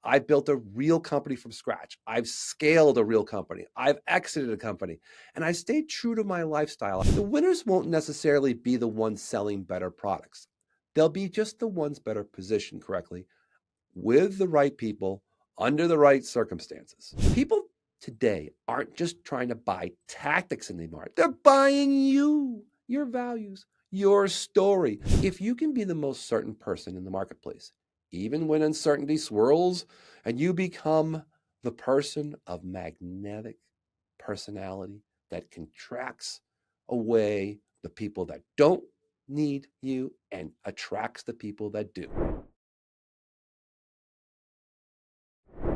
I've built a real company from scratch. I've scaled a real company. I've exited a company, and I stayed true to my lifestyle. The winners won't necessarily be the ones selling better products. They'll be just the ones better positioned correctly with the right people under the right circumstances. People today aren't just trying to buy tactics in the market. They're buying you, your values, your story. If you can be the most certain person in the marketplace, even when uncertainty swirls and you become the person of magnetic personality that contracts away the people that don't need you and attracts the people that do.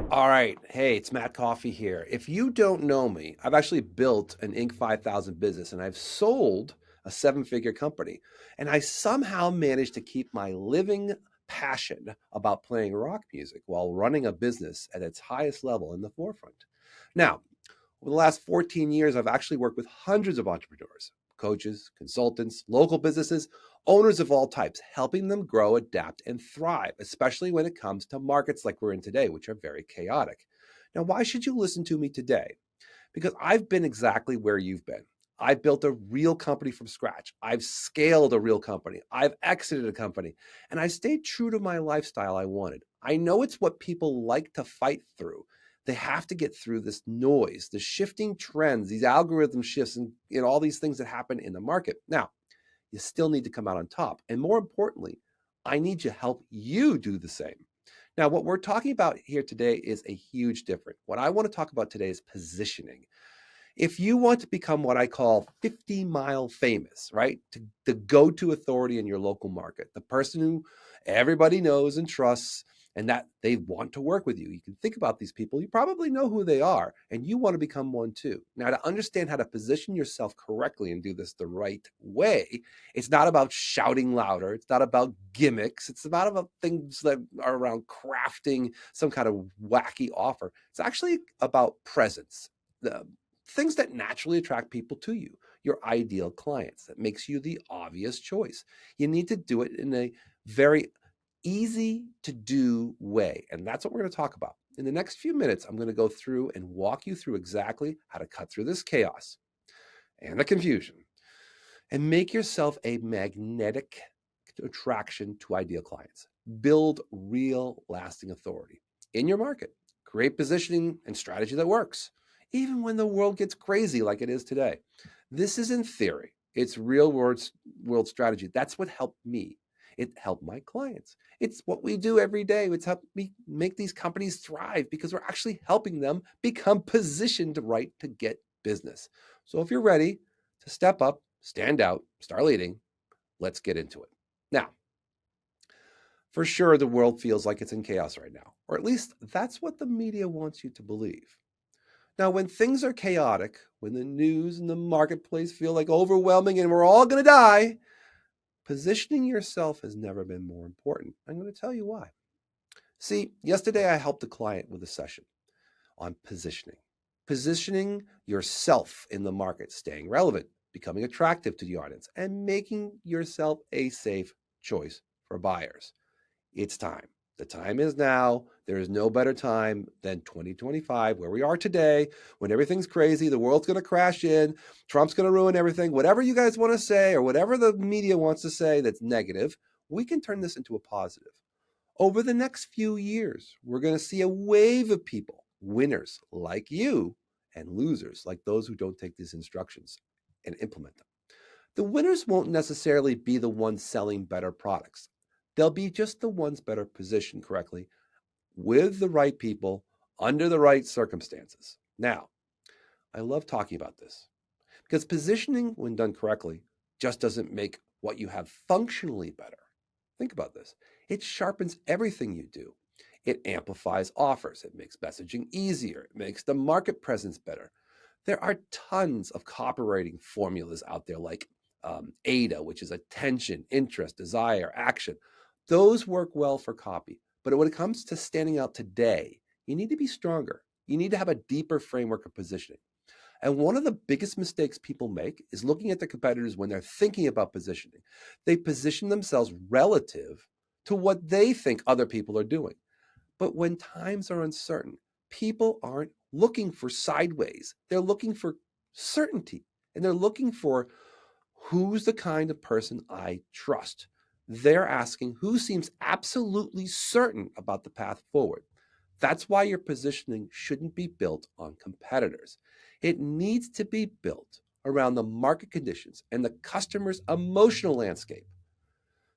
All right. Hey, it's Matt Coffy here. If you don't know me, I've actually built an Inc. 5000 business and I've sold a seven-figure company. And I somehow managed to keep my living passion about playing rock music while running a business at its highest level in the forefront. Now, over the last 14 years, I've actually worked with hundreds of entrepreneurs, coaches, consultants, local businesses, owners of all types, helping them grow, adapt, and thrive, especially when it comes to markets like we're in today, which are very chaotic. Now, why should you listen to me today? Because I've been exactly where you've been. I've built a real company from scratch. I've scaled a real company. I've exited a company, and I stayed true to my lifestyle I wanted. I know it's what people like to fight through. They have to get through this noise, the shifting trends, these algorithm shifts, and all these things that happen in the market. Now, you still need to come out on top. And more importantly, I need to help you do the same. Now, what we're talking about here today is a huge difference. What I want to talk about today is positioning. If you want to become what I call 50-mile famous, right? The go-to authority in your local market, the person who everybody knows and trusts and that they want to work with you. You can think about these people. You probably know who they are and you want to become one too. Now, to understand how to position yourself correctly and do this the right way, it's not about shouting louder. It's not about gimmicks. It's not about things that are around crafting some kind of wacky offer. It's actually about presence. The things that naturally attract people to you, your ideal clients, that makes you the obvious choice. You need to do it in a very easy to do way. And that's what we're going to talk about. In the next few minutes, I'm going to go through and walk you through exactly how to cut through this chaos and the confusion and make yourself a magnetic attraction to ideal clients. Build real lasting authority in your market. Create positioning and strategy that works, even when the world gets crazy like it is today. This is in theory. It's real world strategy. That's what helped me. It helped my clients. It's what we do every day. It's helped me make these companies thrive because we're actually helping them become positioned right to get business. So if you're ready to step up, stand out, start leading, let's get into it. Now, for sure, the world feels like it's in chaos right now, or at least that's what the media wants you to believe. Now, when things are chaotic, when the news and the marketplace feel like overwhelming and we're all going to die, positioning yourself has never been more important. I'm going to tell you why. See, yesterday I helped a client with a session on positioning. Positioning yourself in the market, staying relevant, becoming attractive to the audience, and making yourself a safe choice for buyers. It's time. The time is now. There is no better time than 2025, where we are today, when everything's crazy, the world's going to crash in, Trump's going to ruin everything, whatever you guys want to say or whatever the media wants to say that's negative, we can turn this into a positive. Over the next few years, we're going to see a wave of people, winners like you, and losers like those who don't take these instructions and implement them. The winners won't necessarily be the ones selling better products. They'll be just the ones better positioned correctly with the right people under the right circumstances. Now, I love talking about this because positioning, when done correctly, just doesn't make what you have functionally better. Think about this. It sharpens everything you do. It amplifies offers. It makes messaging easier. It makes the market presence better. There are tons of copywriting formulas out there like AIDA, which is attention, interest, desire, action. Those work well for copy. But when it comes to standing out today, you need to be stronger. You need to have a deeper framework of positioning. And one of the biggest mistakes people make is looking at their competitors when they're thinking about positioning. They position themselves relative to what they think other people are doing. But when times are uncertain, people aren't looking for sideways. They're looking for certainty. And they're looking for who's the kind of person I trust. They're asking who seems absolutely certain about the path forward. That's why your positioning shouldn't be built on competitors. It needs to be built around the market conditions and the customer's emotional landscape.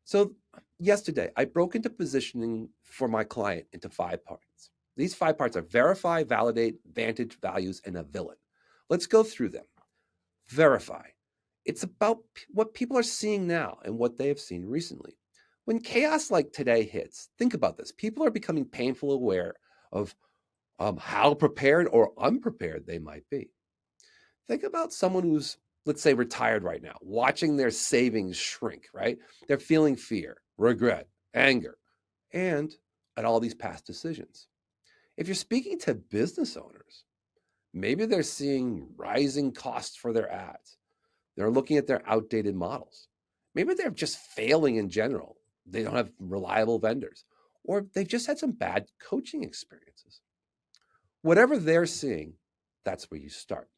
So, yesterday, I broke into positioning for my client into 5 parts. These 5 parts are verify, validate, vantage, values, and a villain. Let's go through them. Verify. It's about what people are seeing now and what they have seen recently. When chaos like today hits, think about this. People are becoming painfully aware of how prepared or unprepared they might be. Think about someone who's, let's say, retired right now, watching their savings shrink, right? They're feeling fear, regret, anger, and at all these past decisions. If you're speaking to business owners, maybe they're seeing rising costs for their ads. They're looking at their outdated models. Maybe they're just failing in general. They don't have reliable vendors, or they've just had some bad coaching experiences. Whatever they're seeing, that's where you start.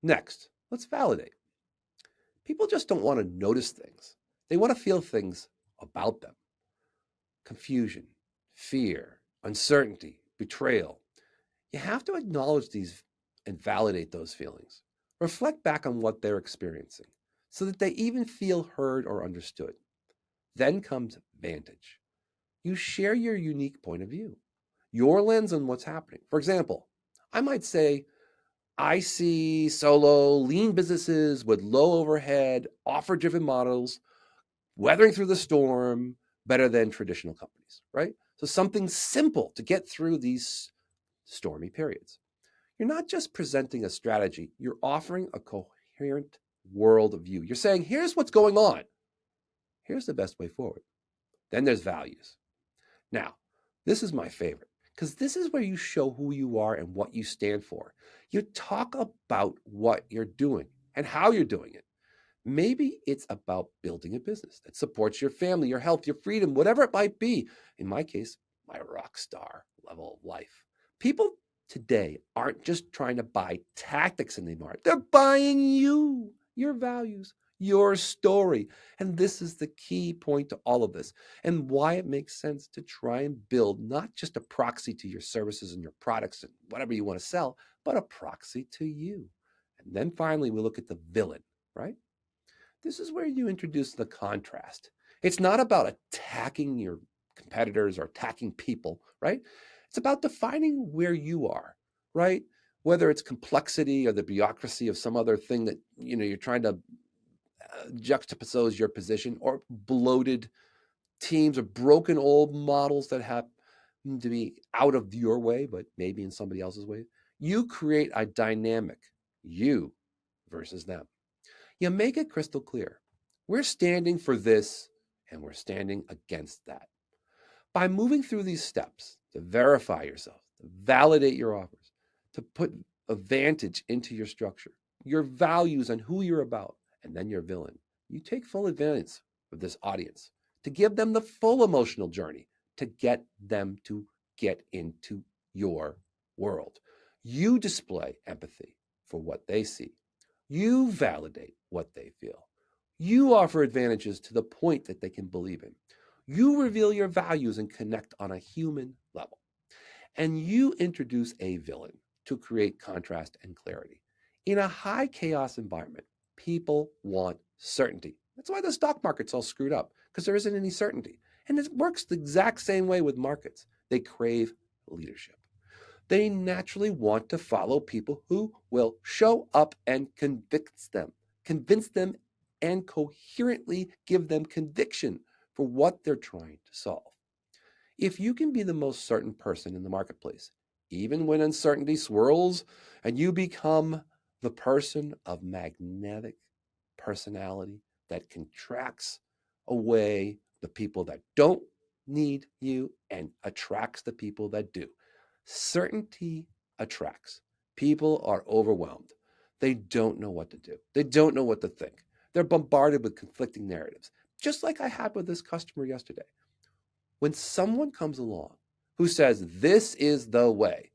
Next, let's validate. People just don't want to notice things. They want to feel things about them: confusion, fear, uncertainty, betrayal. You have to acknowledge these and validate those feelings. Reflect back on what they're experiencing so that they even feel heard or understood. Then comes vantage. You share your unique point of view, your lens on what's happening. For example, I might say, I see solo, lean businesses with low overhead, offer driven models, weathering through the storm better than traditional companies, right? So something simple to get through these stormy periods. You're not just presenting a strategy, you're offering a coherent world view. You're saying, here's what's going on, here's the best way forward. Then there's values. Now, this is my favorite because this is where you show who you are and what you stand for. You talk about what you're doing and how you're doing it. Maybe it's about building a business that supports your family, your health, your freedom, whatever it might be. In my case, my rock star level of life. People today aren't just trying to buy tactics in the market, they're buying you, your values, your story. And this is the key point to all of this and why it makes sense to try and build not just a proxy to your services and your products and whatever you want to sell, but a proxy to you. And then finally, we look at the villain, right? This is where you introduce the contrast. It's not about attacking your competitors or attacking people, right? It's about defining where you are, right? Whether it's complexity or the bureaucracy of some other thing that you're trying to juxtapose your position, or bloated teams or broken old models that have to be out of your way, but maybe in somebody else's way. You create a dynamic, you versus them. You make it crystal clear. We're standing for this and we're standing against that. By moving through these steps to verify yourself, to validate your offers, to put a vantage into your structure, your values and who you're about, and then your villain, you take full advantage of this audience to give them the full emotional journey to get them to get into your world. You display empathy for what they see. You validate what they feel. You offer advantages to the point that they can believe in. You reveal your values and connect on a human level. And you introduce a villain to create contrast and clarity. In a high chaos environment, people want certainty. That's why the stock market's all screwed up, because there isn't any certainty. And it works the exact same way with markets. They crave leadership. They naturally want to follow people who will show up and convince them and coherently give them conviction for what they're trying to solve. If you can be the most certain person in the marketplace, even when uncertainty swirls and you become the person of magnetic personality that contracts away the people that don't need you and attracts the people that do. Certainty attracts. People are overwhelmed. They don't know what to do. They don't know what to think. They're bombarded with conflicting narratives, just like I had with this customer yesterday. When someone comes along who says this is the way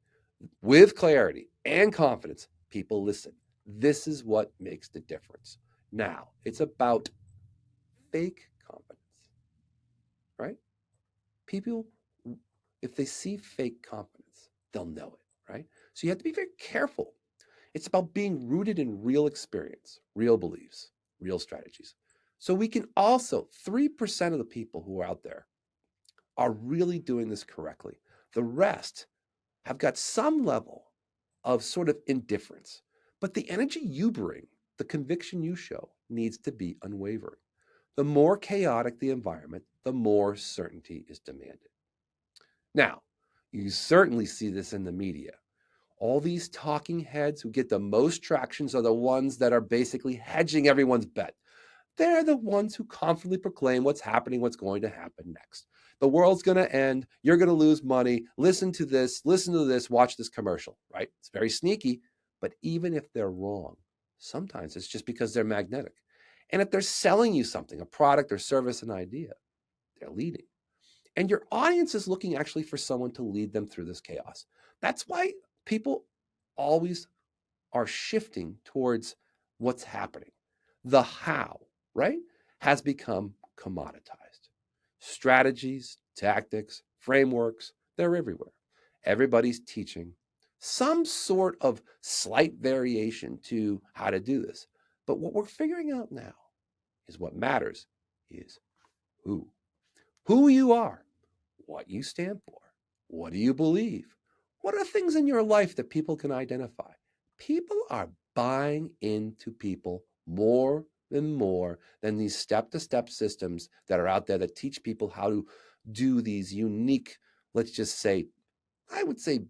with clarity and confidence, people listen. This is what makes the difference. Now, it's about fake confidence, right? People, if they see fake confidence, they'll know it, right? So you have to be very careful. It's about being rooted in real experience, real beliefs, real strategies. So we can also, 3% of the people who are out there are really doing this correctly. The rest have got some level of sort of indifference. But the energy you bring, the conviction you show, needs to be unwavering. The more chaotic the environment, the more certainty is demanded. Now, you certainly see this in the media. All these talking heads who get the most tractions are the ones that are basically hedging everyone's bet. They're the ones who confidently proclaim what's happening, what's going to happen next. The world's going to end. You're going to lose money. Listen to this, watch this commercial, right? It's very sneaky, but even if they're wrong, sometimes it's just because they're magnetic. And if they're selling you something, a product or service, an idea, they're leading. And your audience is looking actually for someone to lead them through this chaos. That's why people always are shifting towards what's happening. The how, right, has become commoditized. Strategies, tactics, frameworks, they're everywhere. Everybody's teaching some sort of slight variation to how to do this. But what we're figuring out now is what matters is who. Who you are, what you stand for, what do you believe, what are things in your life that people can identify. People are buying into people more than these step-to-step systems that are out there that teach people how to do these unique, let's just say, I would say,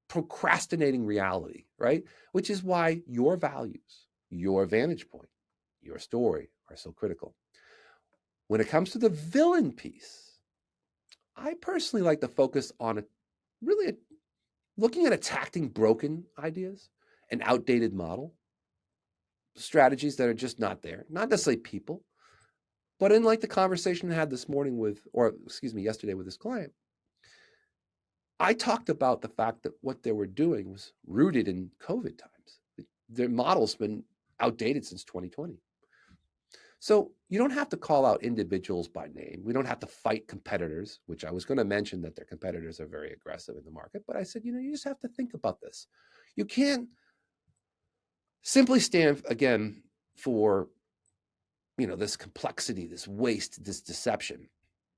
procrastinating reality, right? Which is why your values, your vantage point, your story are so critical. When it comes to the villain piece, I personally like to focus on really looking at attacking broken ideas, an outdated model, strategies that are just not there, not necessarily people, but in like the conversation I had this morning with, or excuse me, yesterday with this client, I talked about the fact that what they were doing was rooted in COVID times. Their model's been outdated since 2020. So you don't have to call out individuals by name. We don't have to fight competitors, which I was going to mention that their competitors are very aggressive in the market. But I said, you just have to think about this. You can't simply stand, again, for, this complexity, this waste, this deception.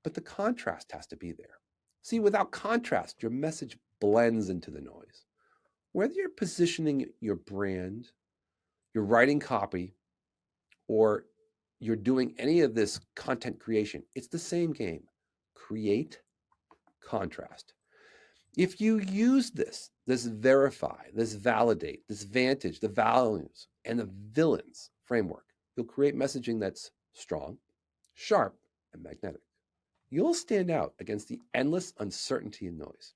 But the contrast has to be there. See, without contrast, your message blends into the noise. Whether you're positioning your brand, you're writing copy, or you're doing any of this content creation, it's the same game. Create contrast. If you use this verify, this validate, this vantage, the values, and the villains framework, you'll create messaging that's strong, sharp, and magnetic. You'll stand out against the endless uncertainty and noise.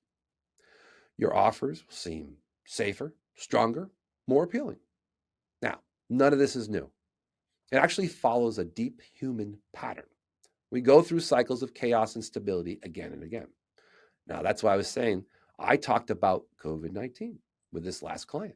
Your offers will seem safer, stronger, more appealing. Now, none of this is new. It actually follows a deep human pattern. We go through cycles of chaos and stability again and again. Now, that's why I was saying I talked about COVID-19 with this last client.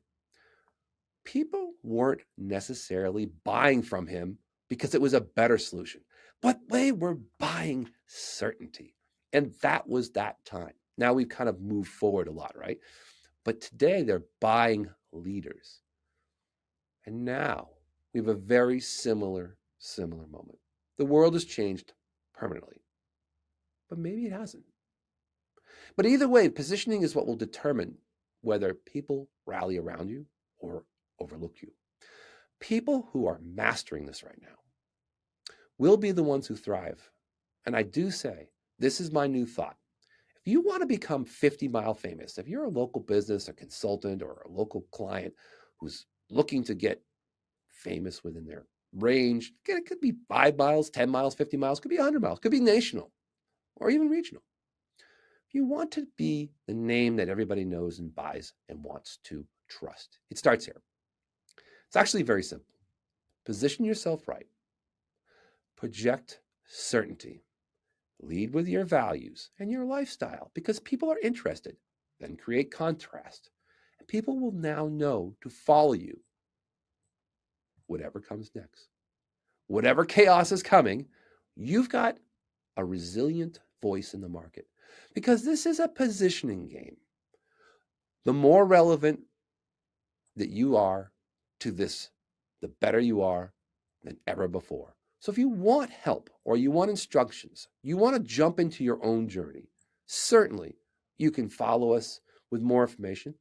People weren't necessarily buying from him because it was a better solution, but they were buying certainty. And that was that time. Now we've kind of moved forward a lot, right? But today they're buying leaders. And now we have a very similar moment. The world has changed permanently, but maybe it hasn't. But either way, positioning is what will determine whether people rally around you or overlook you. People who are mastering this right now will be the ones who thrive. And I do say, this is my new thought. If you want to become 50-mile famous, if you're a local business, a consultant, or a local client who's looking to get famous within their range, it could be 5 miles, 10 miles, 50 miles, could be 100 miles, could be national or even regional. If you want to be the name that everybody knows and buys and wants to trust, it starts here. It's actually very simple. Position yourself right. Project certainty. Lead with your values and your lifestyle because people are interested. Then create contrast. And people will now know to follow you, whatever comes next. Whatever chaos is coming, you've got a resilient voice in the market because this is a positioning game. The more relevant that you are to this, the better you are than ever before. So if you want help or you want instructions, you want to jump into your own journey, certainly you can follow us with more information,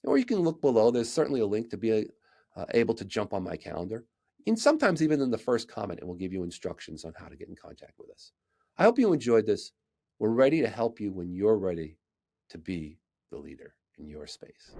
or you can look below. There's certainly a link to be able to jump on my calendar. And sometimes even in the first comment, it will give you instructions on how to get in contact with us. I hope you enjoyed this. We're ready to help you when you're ready to be the leader in your space.